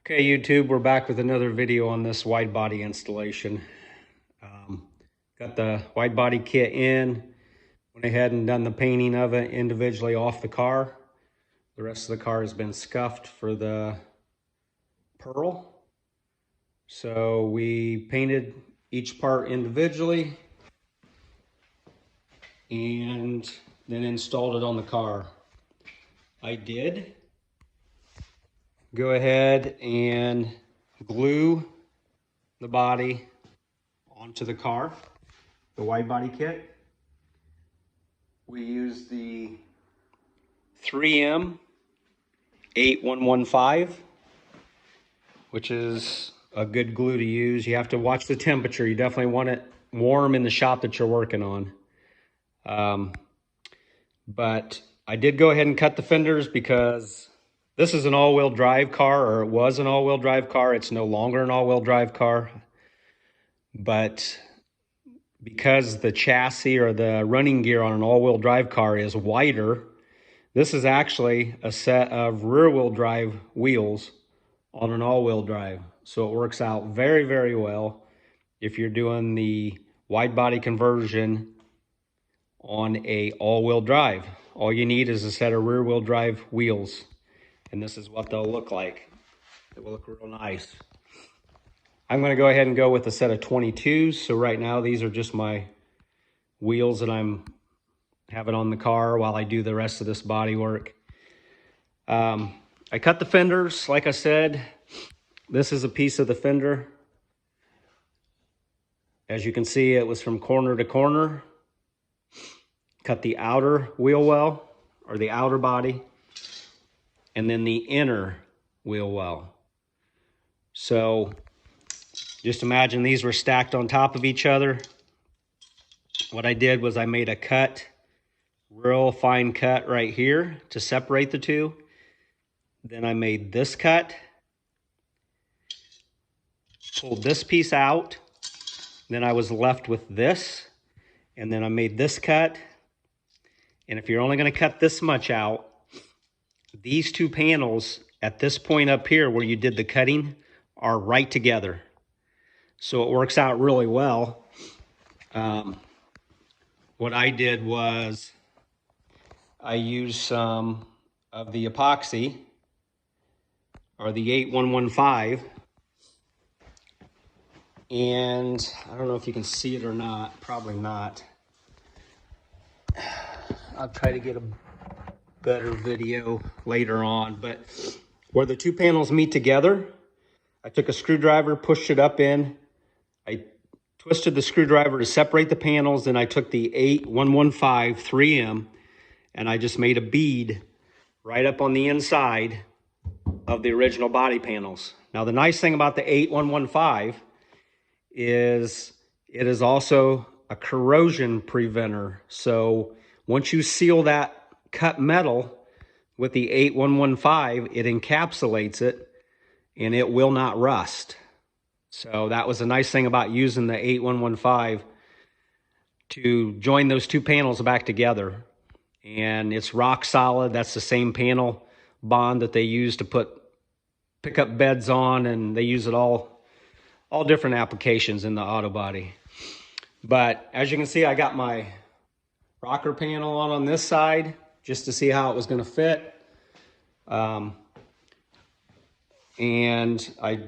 Okay, YouTube, we're back with another video on this wide body installation. Got the wide body kit in, went ahead and done the painting of it individually off the car. The rest of the car has been scuffed for the pearl. So we painted each part individually and then installed it on the car. I did go ahead and glue the body onto the car, the wide body kit. We use the 3M 8115, which is a good glue to use. You have to watch the temperature. You definitely want it warm in the shop that you're working on. But I did go ahead and cut the fenders because this is an all-wheel drive car, or it was an all-wheel drive car. It's no longer an all-wheel drive car. But because the chassis or the running gear on an all-wheel drive car is wider, this is actually a set of rear-wheel drive wheels on an all-wheel drive. So it works out very, very well if you're doing the wide body conversion on a all-wheel drive. All you need is a set of rear-wheel drive wheels, and this is what they'll look like. It will look real nice. I'm going to go ahead and go with a set of 22s. So right now these are just my wheels that I'm having on the car while I do the rest of this body work. I cut the fenders, like I said. This is a piece of the fender. As you can see, it was from corner to corner. Cut the outer wheel well, or the outer body, and then the inner wheel well. So just imagine these were stacked on top of each other. What I did was I made a cut, real fine cut right here to separate the two. Then I made this cut, pulled this piece out, then I was left with this, and then I made this cut. And if you're only going to cut this much out, these two panels at this point up here where you did the cutting are right together. So it works out really well. What I did was I used some of the epoxy, or the 8115, and I don't know if you can see it or not, probably not. I'll try to get a better video later on, but where the two panels meet together, I took a screwdriver, pushed it up in, I twisted the screwdriver to separate the panels, then I took the 8115 3M and I just made a bead right up on the inside of the original body panels. Now the nice thing about the 8115 is it is also a corrosion preventer. So once you seal that cut metal with the 8115, it encapsulates it and it will not rust. So that was a nice thing about using the 8115 to join those two panels back together. And it's rock solid. That's the same panel bond that they use to put pickup beds on, and they use it all different applications in the auto body. But as you can see, I got my rocker panel on this side just to see how it was going to fit. And I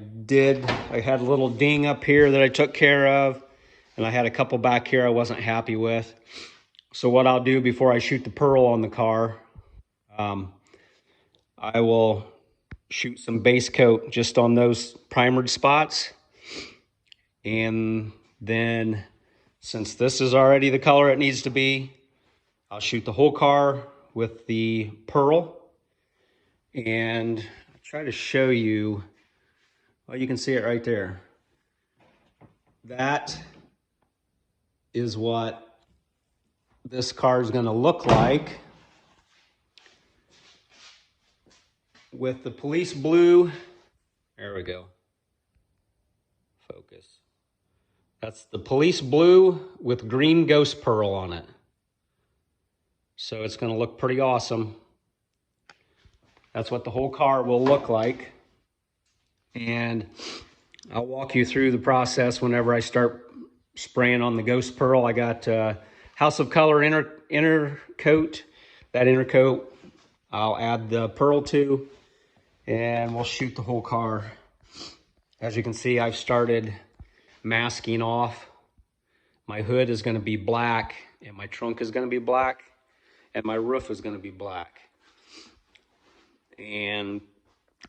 had a little ding up here that I took care of, and I had a couple back here I wasn't happy with. So what I'll do before I shoot the pearl on the car, I will shoot some base coat just on those primered spots. And then, since this is already the color it needs to be, I'll shoot the whole car with the pearl. And I'll try to show you, well, you can see it right there. That is what this car is going to look like with the police blue. There we go. Focus. That's the police blue with green ghost pearl on it. So it's going to look pretty awesome. That's what the whole car will look like. And I'll walk you through the process whenever I start spraying on the Ghost Pearl. I got House of Color inner coat. That inner coat I'll add the pearl to, and we'll shoot the whole car. As you can see, I've started masking off. My hood is going to be black, and my trunk is going to be black, and my roof is going to be black. And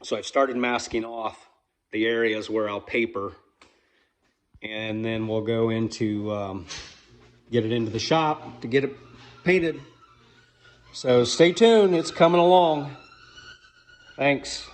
so I've started masking off the areas where I'll paper, and then we'll go into get it into the shop to get it painted. So stay tuned, it's coming along. Thanks.